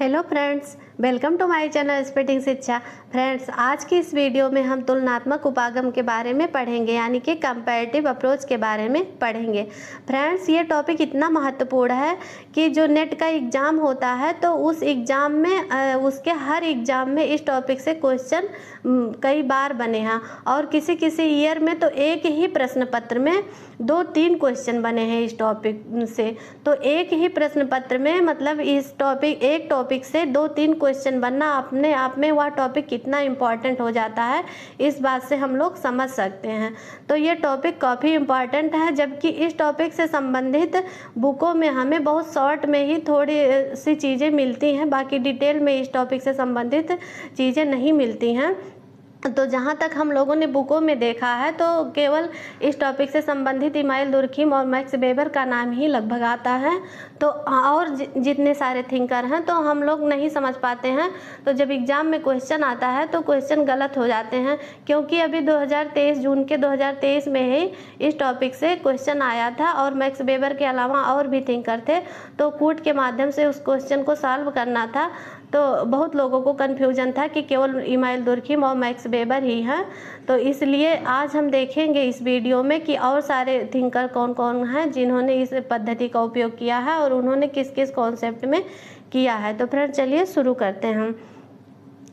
Hello friends, welcome to my channel speeding Shiksha. Friends, आज की इस वीडियो में हम तुलनात्मक उपागम के बारे में पढ़ेंगे, यानी कि कंपैरेटिव अप्रोच के बारे में पढ़ेंगे। फ्रेंड्स, ये टॉपिक इतना महत्वपूर्ण है कि जो नेट का एग्ज़ाम होता है तो उस एग्ज़ाम में उसके हर एग्ज़ाम में इस टॉपिक से क्वेश्चन कई बार बने हैं और किसी किसी ईयर में तो एक ही प्रश्न पत्र में 2-3 क्वेश्चन बने हैं इस टॉपिक से। तो एक ही प्रश्न पत्र में मतलब एक टॉपिक से 2-3 क्वेश्चन बनना अपने आप में वह टॉपिक कितना इम्पॉर्टेंट हो जाता है, इस बात से हम लोग समझ सकते हैं। तो ये टॉपिक काफ़ी इम्पॉर्टेंट है, जबकि इस टॉपिक से संबंधित बुकों में हमें बहुत शॉर्ट में ही थोड़ी सी चीज़ें मिलती हैं, बाकी डिटेल में इस टॉपिक से संबंधित चीज़ें नहीं मिलती हैं। तो जहाँ तक हम लोगों ने बुकों में देखा है तो केवल इस टॉपिक से संबंधित इमाइल दुर्खिम और मैक्स वेबर का नाम ही लगभग आता है। तो और जितने सारे थिंकर हैं तो हम लोग नहीं समझ पाते हैं। तो जब एग्ज़ाम में क्वेश्चन आता है तो क्वेश्चन गलत हो जाते हैं, क्योंकि अभी 2023 जून के 2023 में ही इस टॉपिक से क्वेश्चन आया था और मैक्स वेबर के अलावा और भी थिंकर थे। तो कूट के माध्यम से उस क्वेश्चन को सॉल्व करना था। तो बहुत लोगों को कन्फ्यूजन था कि केवल इमाइल दुर्खिम और मैक्स वेबर ही हैं। तो इसलिए आज हम देखेंगे इस वीडियो में कि और सारे थिंकर कौन कौन हैं जिन्होंने इस पद्धति का उपयोग किया है और उन्होंने किस किस कॉन्सेप्ट में किया है। तो फ्रेंड, चलिए शुरू करते हैं।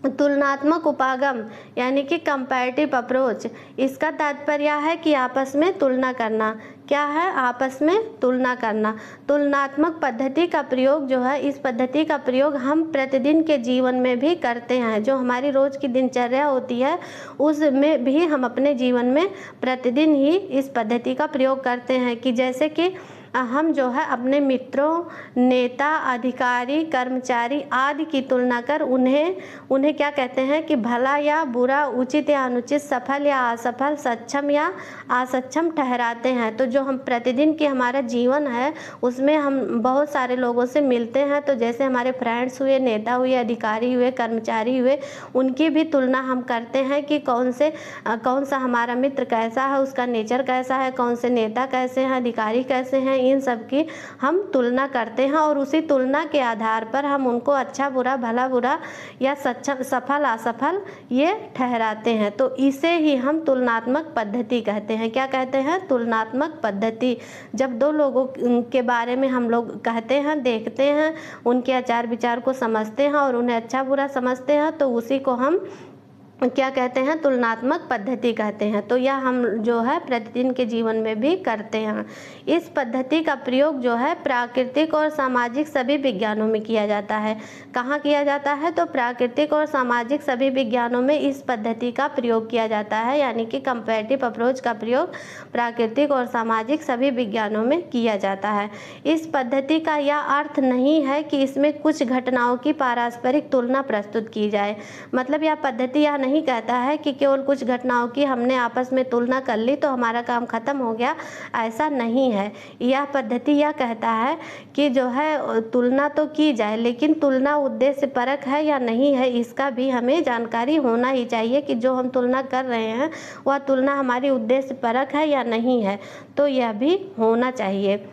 तुलनात्मक उपागम यानी कि कंपैरेटिव अप्रोच, इसका तात्पर्य है कि आपस में तुलना करना। क्या है? आपस में तुलना करना। तुलनात्मक पद्धति का प्रयोग जो है, इस पद्धति का प्रयोग हम प्रतिदिन के जीवन में भी करते हैं। जो हमारी रोज़ की दिनचर्या होती है उसमें भी हम अपने जीवन में प्रतिदिन ही इस पद्धति का प्रयोग करते हैं। कि जैसे कि हम जो है अपने मित्रों, नेता, अधिकारी, कर्मचारी आदि की तुलना कर उन्हें क्या कहते हैं कि भला या बुरा, उचित या अनुचित, सफल या असफल, सक्षम या असक्षम ठहराते हैं। तो जो हम प्रतिदिन की हमारा जीवन है उसमें हम बहुत सारे लोगों से मिलते हैं। तो जैसे हमारे फ्रेंड्स हुए, नेता हुए, अधिकारी हुए, कर्मचारी हुए, उनकी भी तुलना हम करते हैं कि कौन सा हमारा मित्र कैसा है, उसका नेचर कैसा है, कौन से नेता कैसे हैं, अधिकारी कैसे हैं, इन सब की हम तुलना करते हैं और उसी तुलना के आधार पर हम उनको अच्छा बुरा, भला बुरा या सफल असफल ये ठहराते हैं। तो इसे ही हम तुलनात्मक पद्धति कहते हैं। क्या कहते हैं? तुलनात्मक पद्धति। जब दो लोगों के बारे में हम लोग कहते हैं, देखते हैं, उनके आचार विचार को समझते हैं और उन्हें अच्छा बुरा समझते हैं, तो उसी को हम क्या कहते हैं? तुलनात्मक पद्धति कहते हैं। तो यह हम जो है प्रतिदिन के जीवन में भी करते हैं। इस पद्धति का प्रयोग जो है प्राकृतिक और सामाजिक सभी विज्ञानों में किया जाता है। कहाँ किया जाता है? तो प्राकृतिक और सामाजिक सभी विज्ञानों में इस पद्धति का प्रयोग किया जाता है, यानी कि कंपैरेटिव अप्रोच का प्रयोग प्राकृतिक और सामाजिक सभी विज्ञानों में किया जाता है। इस पद्धति का यह अर्थ नहीं है कि इसमें कुछ घटनाओं की पारस्परिक तुलना प्रस्तुत की जाए। मतलब यह पद्धति यह नहीं कहता है कि केवल कुछ घटनाओं की हमने आपस में तुलना कर ली तो हमारा काम खत्म हो गया, ऐसा नहीं है। यह पद्धति यह कहता है कि जो है तुलना तो की जाए, लेकिन तुलना उद्देश्य परक है या नहीं है इसका भी हमें जानकारी होना ही चाहिए कि जो हम तुलना कर रहे हैं वह तुलना हमारी उद्देश्य परक है या नहीं है, तो यह भी होना चाहिए।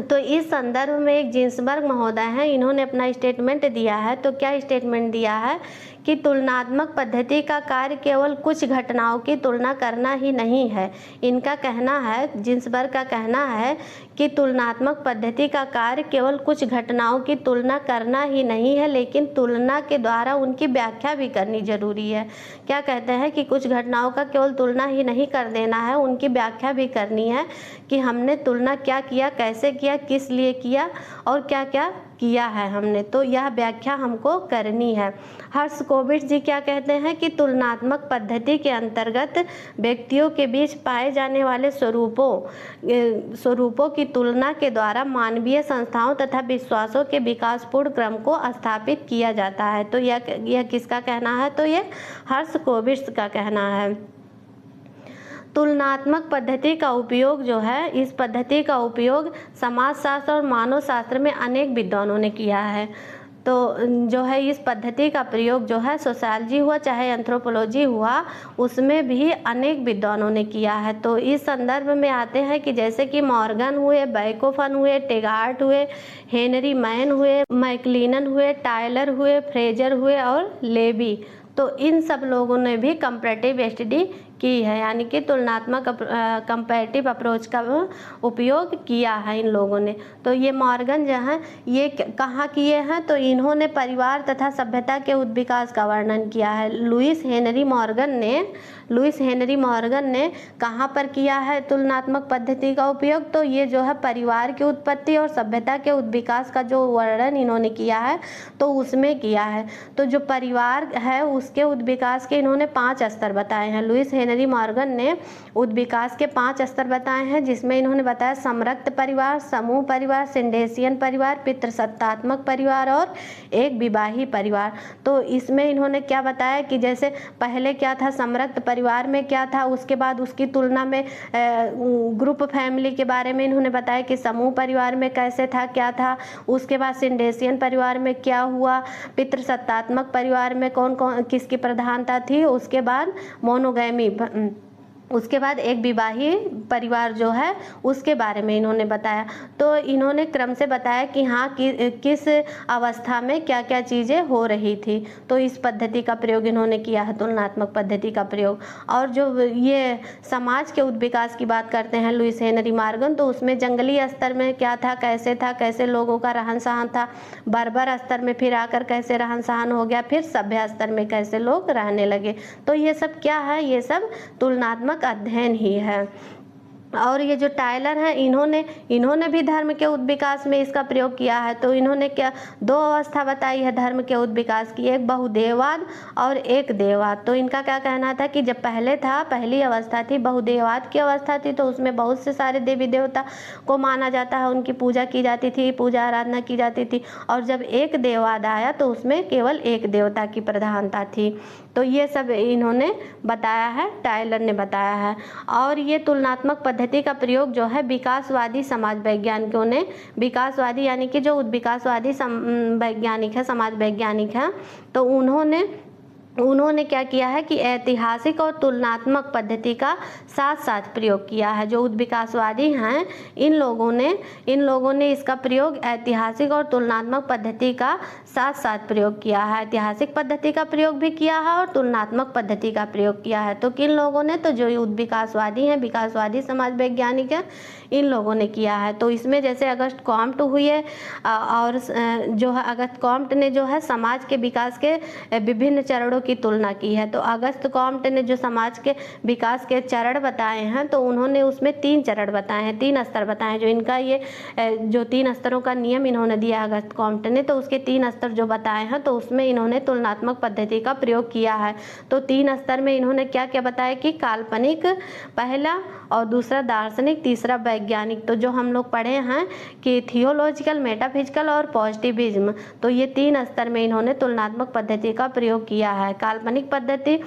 तो इस संदर्भ में एक जिन्सबर्ग महोदय हैं, इन्होंने अपना स्टेटमेंट दिया है। तो क्या स्टेटमेंट दिया है कि तुलनात्मक पद्धति का कार्य केवल कुछ घटनाओं की तुलना करना ही नहीं है। इनका कहना है, जिन्सबर्ग का कहना है कि तुलनात्मक पद्धति का कार्य केवल कुछ घटनाओं की तुलना करना ही नहीं है, लेकिन तुलना के द्वारा उनकी व्याख्या भी करनी जरूरी है। क्या कहते हैं कि कुछ घटनाओं का केवल तुलना ही नहीं कर देना है, उनकी व्याख्या भी करनी है कि हमने तुलना क्या किया, कैसे किया, किस लिए किया और क्या क्या किया है हमने। तो यह व्याख्या हमको करनी है। हर्षकोविच जी क्या कहते हैं कि तुलनात्मक पद्धति के अंतर्गत व्यक्तियों के बीच पाए जाने वाले स्वरूपों की तुलना के द्वारा मानवीय संस्थाओं तथा विश्वासों के विकासपूर्ण क्रम को स्थापित किया जाता है। तो यह किसका कहना है? तो यह हर्षकोविच का कहना है। तुलनात्मक पद्धति का उपयोग जो है, इस पद्धति का उपयोग समाजशास्त्र और मानव शास्त्र में अनेक विद्वानों ने किया है। तो जो है इस पद्धति का प्रयोग जो है सोशियोलॉजी हुआ चाहे एंथ्रोपोलॉजी हुआ उसमें भी अनेक विद्वानों ने किया है। तो इस संदर्भ में आते हैं कि जैसे कि मॉर्गन हुए, बैकोफन हुए, टेगार्ट हुए, हेनरी मैन हुए, मैकलिनन हुए, टायलर हुए, फ्रेजर हुए और लेवी। तो इन सब लोगों ने भी कंपैरेटिव स्टडी की है, यानी कि तुलनात्मक कंपैरेटिव अप्रोच का उपयोग किया है इन लोगों ने। तो ये मॉर्गन जो है ये कहाँ किए हैं, तो इन्होंने परिवार तथा सभ्यता के उद्विकास का वर्णन किया है। लुइस हेनरी मॉर्गन ने कहाँ पर किया है तुलनात्मक पद्धति का उपयोग, तो ये जो है परिवार की उत्पत्ति और सभ्यता के उद्विकास का जो वर्णन इन्होंने किया है तो उसमें किया है। तो जो परिवार है उसके उद्विकास के इन्होंने 5 स्तर बताए हैं। लुइस हेनरी मॉर्गन ने उद्विकास के 5 स्तर बताए हैं, जिसमें इन्होंने बताया समरक्त परिवार, समूह परिवार, सिंडेशियन परिवार, पितृसत्तात्मक परिवार और एक विवाही परिवार। तो इसमें इन्होंने क्या बताया कि जैसे पहले क्या था, समरक्त परिवार में क्या था, उसके बाद उसकी तुलना में ग्रुप फैमिली के बारे में इन्होंने बताया कि समूह परिवार में कैसे था, क्या था, उसके बाद सिंडेशियन परिवार में क्या हुआ, पितृसत्तात्मक परिवार में कौन कौन किसकी प्रधानता थी, उसके बाद मोनोगैमी, उसके बाद एक विवाही परिवार जो है उसके बारे में इन्होंने बताया। तो इन्होंने क्रम से बताया कि हाँ किस अवस्था में क्या क्या चीज़ें हो रही थी। तो इस पद्धति का प्रयोग इन्होंने किया है, तुलनात्मक पद्धति का प्रयोग। और जो ये समाज के उद्विकास की बात करते हैं लुइस हेनरी मॉर्गन, तो उसमें जंगली स्तर में क्या था, कैसे लोगों का रहन सहन था, बर्बर स्तर में फिर आकर कैसे रहन सहन हो गया, फिर सभ्य स्तर में कैसे लोग रहने लगे। तो ये सब क्या है, ये सब तुलनात्मक अध्ययन ही है। और ये जो टायलर हैं इन्होंने भी धर्म के उद्विकास में इसका प्रयोग किया है। तो इन्होंने क्या 2 अवस्था बताई है धर्म के उद्विकास की, एक बहुदेववाद और एक देववाद। तो इनका क्या कहना था कि जब पहली अवस्था थी बहुदेववाद की अवस्था थी, तो उसमें बहुत से सारे देवी देवता को माना जाता है, उनकी पूजा की जाती थी, पूजा आराधना की जाती थी। और जब एक देववाद आया तो उसमें केवल एक देवता की प्रधानता थी। तो ये सब इन्होंने बताया है, टायलर ने बताया है। और ये तुलनात्मक पद्धति का प्रयोग जो है विकासवादी समाज वैज्ञानिकों ने, विकासवादी यानी कि जो विकासवादी वैज्ञानिक है, समाज वैज्ञानिक है, तो उन्होंने क्या किया है कि ऐतिहासिक और तुलनात्मक पद्धति का साथ साथ प्रयोग किया है। जो उद्विकासवादी हैं इन लोगों ने इसका प्रयोग ऐतिहासिक और तुलनात्मक पद्धति का साथ साथ प्रयोग किया है। ऐतिहासिक पद्धति का प्रयोग भी किया है और तुलनात्मक पद्धति का प्रयोग किया है। तो किन लोगों ने, तो जो उद्विकासवादी हैं, विकासवादी समाज वैज्ञानिक हैं, इन लोगों ने किया है। तो इसमें जैसे अगस्त कॉम्ट हुई है और जो है अगस्त कॉम्ट ने जो है समाज के विकास के विभिन्न चरणों की तुलना की है। तो अगस्त कॉम्ट ने जो समाज के विकास के चरण बताए हैं, तो उन्होंने उसमें 3 चरण बताए हैं, 3 स्तर बताए हैं। जो इनका ये जो 3 स्तरों का नियम इन्होंने दिया अगस्त कॉम्ट ने, तो उसके 3 स्तर जो बताए हैं, तो उसमें इन्होंने तुलनात्मक पद्धति का प्रयोग किया है। तो 3 स्तर में इन्होंने क्या क्या बताया कि काल्पनिक पहला, और दूसरा दार्शनिक, तीसरा वैज्ञानिक। तो जो हम लोग पढ़े हैं कि थियोलॉजिकल, मेटाफिजिकल और पॉजिटिविज्म, तो ये 3 स्तर में इन्होंने तुलनात्मक पद्धति का प्रयोग किया है। काल्पनिक पद्धति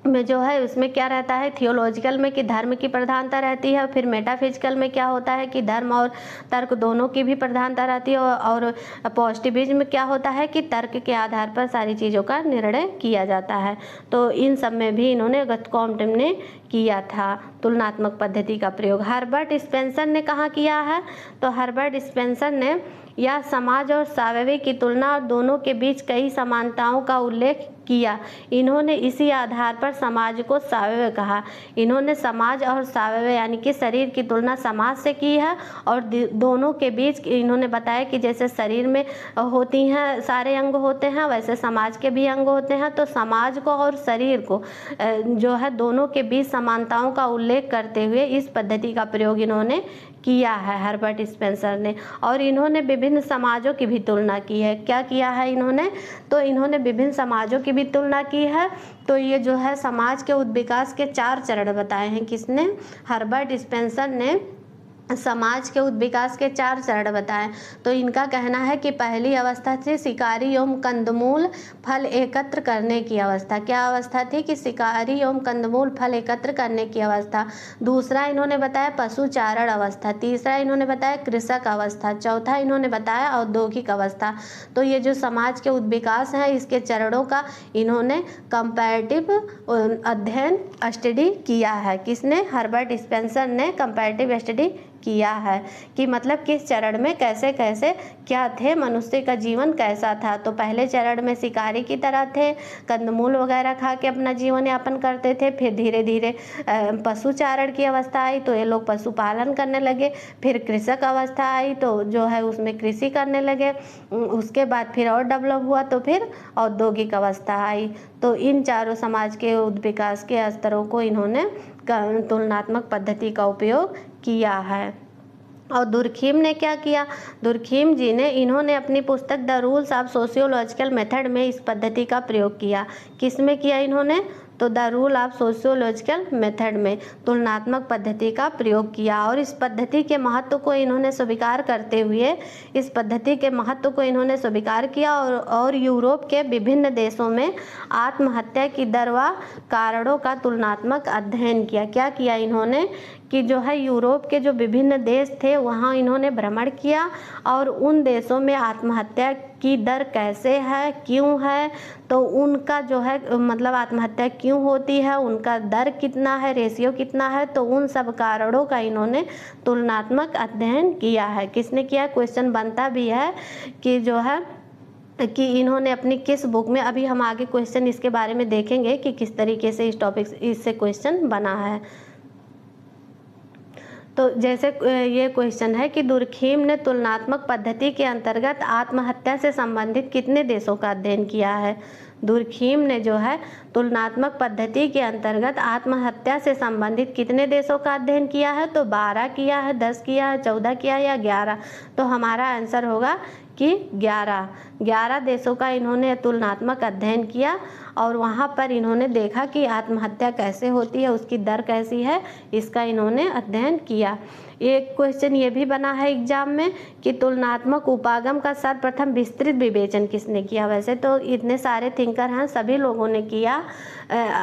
में जो है उसमें क्या रहता है, थियोलॉजिकल में कि धर्म की प्रधानता रहती है, फिर मेटाफिजिकल में क्या होता है कि धर्म और तर्क दोनों की भी प्रधानता रहती है, और पॉजिटिविज्म में क्या होता है कि तर्क के आधार पर सारी चीज़ों का निर्णय किया जाता है। तो इन सब में भी इन्होंने अगस्त कॉम्ट ने किया था तुलनात्मक पद्धति का प्रयोग। हर्बर्ट स्पेंसर ने कहाँ किया है, तो हर्बर्ट स्पेंसर ने या समाज और स्वाभाविक की तुलना और दोनों के बीच कई समानताओं का उल्लेख किया। इन्होंने इसी आधार पर समाज को स्वाभाविक कहा। इन्होंने समाज और स्वाभाविक यानी कि शरीर की तुलना समाज से की है, और दोनों के बीच इन्होंने बताया कि जैसे शरीर में होती हैं सारे अंग होते हैं, वैसे समाज के भी अंग होते हैं। तो समाज को और शरीर को जो है दोनों के बीच समानताओं का उल्लेख करते हुए इस पद्धति का प्रयोग इन्होंने किया है हर्बर्ट स्पेंसर ने। और इन्होंने विभिन्न समाजों की भी तुलना की है। क्या किया है इन्होंने, तो इन्होंने विभिन्न समाजों की भी तुलना की है। तो ये जो है समाज के उद्विकास के 4 चरण बताए हैं, किसने, हर्बर्ट स्पेंसर ने समाज के उद्विकास के 4 चरण बताएं। तो इनका कहना है कि पहली अवस्था थी शिकारी एवं कंदमूल फल एकत्र करने की अवस्था। क्या अवस्था थी? कि शिकारी एवं कंदमूल फल एकत्र करने की अवस्था। दूसरा इन्होंने बताया पशुचारण अवस्था। तीसरा इन्होंने बताया कृषक अवस्था। चौथा इन्होंने बताया औद्योगिक अवस्था। तो ये जो समाज के उद्विकास है इसके चरणों का इन्होंने कंपैरेटिव अध्ययन स्टडी किया है। किसने? हर्बर्ट स्पेंसर ने कंपैरेटिव स्टडी किया है कि मतलब किस चरण में कैसे कैसे क्या थे, मनुष्य का जीवन कैसा था। तो पहले चरण में शिकारी की तरह थे, कंदमूल वगैरह खा के अपना जीवन यापन करते थे। फिर धीरे धीरे पशुचारण की अवस्था आई तो ये लोग पशुपालन करने लगे। फिर कृषक अवस्था आई तो जो है उसमें कृषि करने लगे। उसके बाद फिर और डेवलप हुआ तो फिर औद्योगिक अवस्था आई। तो इन चारों समाज के विकास के स्तरों को इन्होंने तुलनात्मक पद्धति का उपयोग किया है। और दुर्खीम ने क्या किया? दुर्खीम जी ने इन्होंने अपनी पुस्तक the rules of sociological method में इस पद्धति का प्रयोग किया। किस में किया इन्होंने? तो the rule of sociological method में तुलनात्मक पद्धति का प्रयोग किया। और इस पद्धति के महत्व को इन्होंने स्वीकार करते हुए इस पद्धति के महत्व को इन्होंने स्वीकार किया और यूरोप के विभिन्न देशों में आत्महत्या की दर व कारणों का तुलनात्मक अध्ययन किया। क्या किया इन्होंने? कि जो है यूरोप के जो विभिन्न देश थे वहाँ इन्होंने भ्रमण किया और उन देशों में आत्महत्या की दर कैसे है, क्यों है, तो उनका जो है मतलब आत्महत्या क्यों होती है, उनका दर कितना है, रेशियो कितना है, तो उन सब कारणों का इन्होंने तुलनात्मक अध्ययन किया है। किसने किया? क्वेश्चन बनता भी है कि जो है कि इन्होंने अपनी किस बुक में, अभी हम आगे क्वेश्चन इसके बारे में देखेंगे कि किस तरीके से इस टॉपिक इससे क्वेश्चन बना है। तो जैसे ये क्वेश्चन है कि दुर्खीम ने तुलनात्मक पद्धति के अंतर्गत आत्महत्या से संबंधित कितने देशों का अध्ययन किया है? दुर्खीम ने जो है तुलनात्मक पद्धति के अंतर्गत आत्महत्या से संबंधित कितने देशों का अध्ययन किया है? तो 12 किया है, 10 किया है, 14 किया या 11? तो हमारा आंसर होगा कि 11 देशों का इन्होंने तुलनात्मक अध्ययन किया और वहाँ पर इन्होंने देखा कि आत्महत्या कैसे होती है, उसकी दर कैसी है, इसका इन्होंने अध्ययन किया। एक क्वेश्चन ये भी बना है एग्जाम में कि तुलनात्मक उपागम का सर्वप्रथम विस्तृत विवेचन किसने किया? वैसे तो इतने सारे थिंकर हैं, सभी लोगों ने किया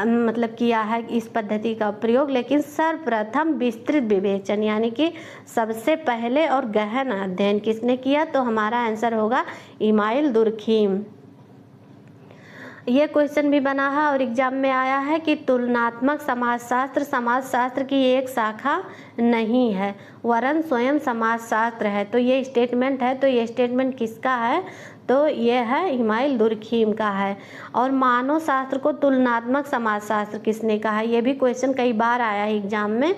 मतलब किया है इस पद्धति का प्रयोग, लेकिन सर्वप्रथम विस्तृत विवेचन यानी कि सबसे पहले और गहन अध्ययन किसने किया? तो हमारा आंसर होगा इमाइल दुर्खीम। ये क्वेश्चन भी बना है और एग्जाम में आया है कि तुलनात्मक समाजशास्त्र की एक शाखा नहीं है वरन स्वयं समाजशास्त्र है। तो ये स्टेटमेंट है, तो ये स्टेटमेंट किसका है? तो ये है इमाइल दुर्खीम का है। और मानव शास्त्र को तुलनात्मक समाजशास्त्र किसने कहा है? ये भी क्वेश्चन कई बार आया है एग्जाम में।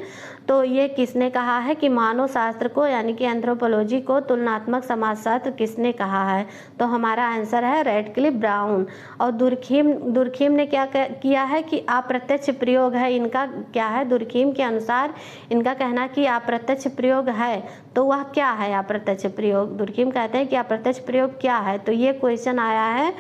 तो ये किसने कहा है कि मानव शास्त्र को यानी कि एंथ्रोपोलॉजी को तुलनात्मक समाजशास्त्र किसने कहा है? तो हमारा आंसर है रेडक्लिफ ब्राउन। और दुर्खीम ने क्या किया है कि अप्रत्यक्ष प्रयोग है इनका। क्या है? दुर्खीम के अनुसार इनका कहना कि अप्रत्यक्ष प्रयोग है। तो वह क्या है अप्रत्यक्ष प्रयोग? दुर्खीम कहते हैं कि अप्रत्यक्ष प्रयोग क्या है। तो ये क्वेश्चन आया है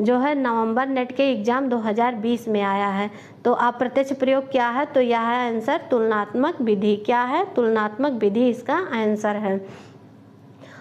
जो है नवंबर नेट के एग्जाम 2020 में आया है। तो अप्रत्यक्ष प्रयोग क्या है? तो यह है आंसर तुलनात्मक विधि। क्या है? तुलनात्मक विधि इसका आंसर है।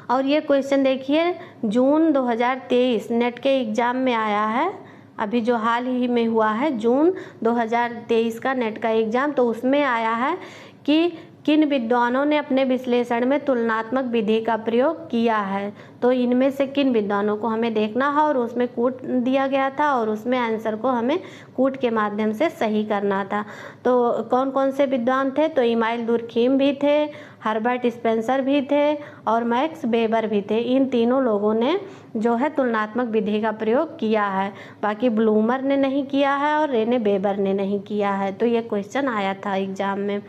और ये क्वेश्चन देखिए जून 2023 नेट के एग्जाम में आया है, अभी जो हाल ही में हुआ है जून 2023 का नेट का एग्जाम। तो उसमें आया है कि किन विद्वानों ने अपने विश्लेषण में तुलनात्मक विधि का प्रयोग किया है। तो इनमें से किन विद्वानों को हमें देखना है और उसमें कूट दिया गया था और उसमें आंसर को हमें कूट के माध्यम से सही करना था। तो कौन कौन से विद्वान थे? तो इमाइल दुर्खीम भी थे, हर्बर्ट स्पेंसर भी थे और मैक्स वेबर भी थे। इन तीनों लोगों ने जो है तुलनात्मक विधि का प्रयोग किया है। बाकी ब्लूमर ने नहीं किया है और रेने वेबर ने नहीं किया है। तो ये क्वेश्चन आया था एग्जाम में।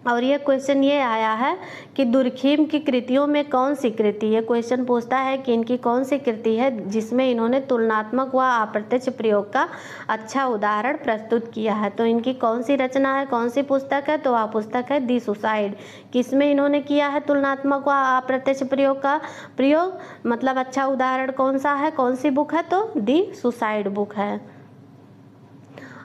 और ये क्वेश्चन ये आया है कि दुर्खीम की कृतियों में कौन सी कृति, ये क्वेश्चन पूछता है कि इनकी कौन सी कृति है जिसमें इन्होंने तुलनात्मक व अप्रत्यक्ष प्रयोग का अच्छा उदाहरण प्रस्तुत किया है। तो इनकी कौन सी रचना है, कौन सी पुस्तक है? तो वह पुस्तक है दी सुसाइड। किसमें इन्होंने किया है तुलनात्मक व अप्रत्यक्ष प्रयोग का प्रयोग, मतलब अच्छा उदाहरण कौन सा है, कौन सी बुक है? तो दी सुसाइड बुक है।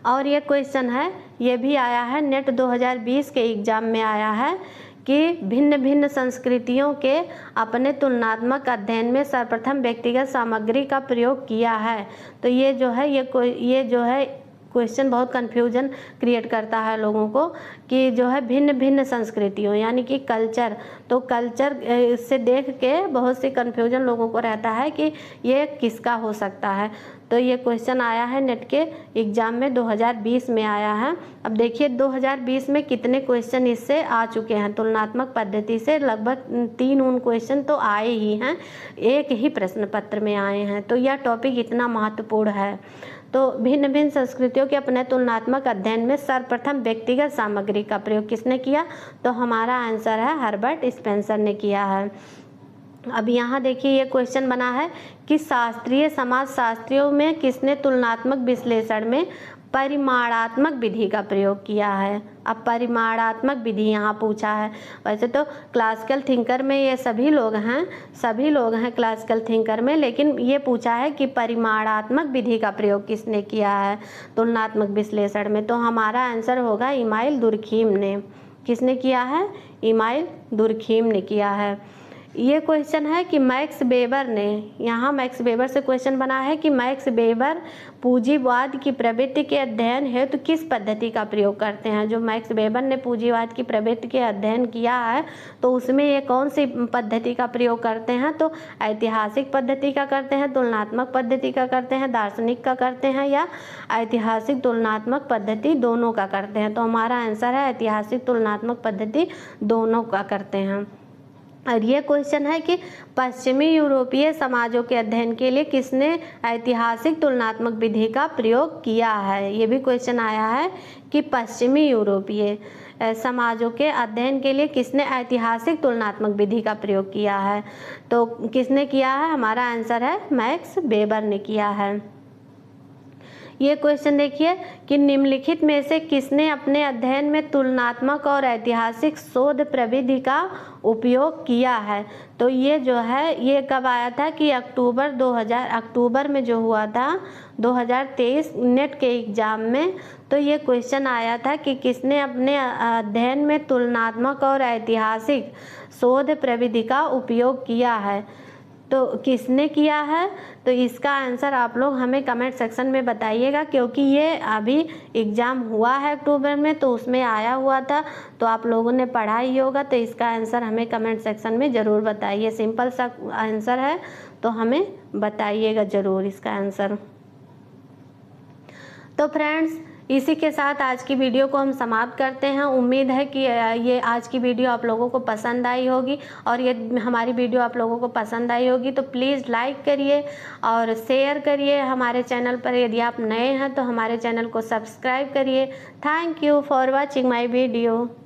और ये क्वेश्चन है, ये भी आया है नेट 2020 के एग्ज़ाम में आया है कि भिन्न भिन्न संस्कृतियों के अपने तुलनात्मक अध्ययन में सर्वप्रथम व्यक्तिगत सामग्री का प्रयोग किया है। तो ये जो है क्वेश्चन बहुत कन्फ्यूजन क्रिएट करता है लोगों को कि जो है भिन्न भिन्न संस्कृतियों यानी कि कल्चर, तो कल्चर से देख के बहुत सी कन्फ्यूजन लोगों को रहता है कि ये किसका हो सकता है। तो ये क्वेश्चन आया है नेट के एग्ज़ाम में 2020 में आया है। अब देखिए 2020 में कितने क्वेश्चन इससे आ चुके हैं। तुलनात्मक पद्धति से लगभग 3 क्वेश्चन तो आए ही हैं, एक ही प्रश्न पत्र में आए हैं। तो यह टॉपिक इतना महत्वपूर्ण है। तो भिन्न भिन्न संस्कृतियों के अपने तुलनात्मक अध्ययन में सर्वप्रथम व्यक्तिगत सामग्री का प्रयोग किसने किया? तो हमारा आंसर है हर्बर्ट स्पेंसर ने किया है। अब यहाँ देखिए ये क्वेश्चन बना है कि शास्त्रीय समाजशास्त्रियों में किसने तुलनात्मक विश्लेषण में परिमाणात्मक विधि का प्रयोग किया है? अब परिमाणात्मक विधि यहाँ पूछा है। वैसे तो क्लासिकल थिंकर में ये सभी लोग हैं क्लासिकल थिंकर में, लेकिन ये पूछा है कि परिमाणात्मक विधि का प्रयोग किसने किया है तुलनात्मक विश्लेषण में? तो हमारा आंसर होगा इमाइल दुर्खीम ने। किसने किया है? इमाइल दुर्खीम ने किया है। ये क्वेश्चन है कि मैक्स वेबर ने, यहाँ मैक्स वेबर से क्वेश्चन बना है कि मैक्स वेबर पूंजीवाद की प्रवृत्ति के अध्ययन हेतु किस पद्धति का प्रयोग करते हैं? जो मैक्स वेबर ने पूंजीवाद की प्रवृत्ति के अध्ययन किया है तो उसमें ये कौन सी पद्धति का प्रयोग करते हैं? तो ऐतिहासिक पद्धति का करते हैं, तुलनात्मक पद्धति का करते हैं, दार्शनिक का करते हैं या ऐतिहासिक तुलनात्मक पद्धति दोनों का करते हैं? तो हमारा आंसर है ऐतिहासिक तुलनात्मक पद्धति दोनों का करते हैं। और ये क्वेश्चन है कि पश्चिमी यूरोपीय समाजों के अध्ययन के लिए किसने ऐतिहासिक तुलनात्मक विधि का प्रयोग किया है? ये भी क्वेश्चन आया है कि पश्चिमी यूरोपीय समाजों के अध्ययन के लिए किसने ऐतिहासिक तुलनात्मक विधि का प्रयोग किया है? तो किसने किया है? हमारा आंसर है मैक्स वेबर ने किया है। ये क्वेश्चन देखिए कि निम्नलिखित में से किसने अपने अध्ययन में तुलनात्मक और ऐतिहासिक शोध प्रविधि का उपयोग किया है? तो ये जो है ये कब आया था कि अक्टूबर में जो हुआ था 2023 नेट के एग्ज़ाम में। तो ये क्वेश्चन आया था कि किसने अपने अध्ययन में तुलनात्मक और ऐतिहासिक शोध प्रविधि का उपयोग किया है? तो किसने किया है? तो इसका आंसर आप लोग हमें कमेंट सेक्शन में बताइएगा, क्योंकि ये अभी एग्ज़ाम हुआ है अक्टूबर में तो उसमें आया हुआ था, तो आप लोगों ने पढ़ा ही होगा। तो इसका आंसर हमें कमेंट सेक्शन में ज़रूर बताइए। सिंपल सा आंसर है तो हमें बताइएगा ज़रूर इसका आंसर। तो फ्रेंड्स इसी के साथ आज की वीडियो को हम समाप्त करते हैं। उम्मीद है कि ये आज की वीडियो आप लोगों को पसंद आई होगी, और ये हमारी वीडियो आप लोगों को पसंद आई होगी तो प्लीज़ लाइक करिए और शेयर करिए हमारे चैनल पर। यदि आप नए हैं तो हमारे चैनल को सब्सक्राइब करिए। Thank you for watching my video.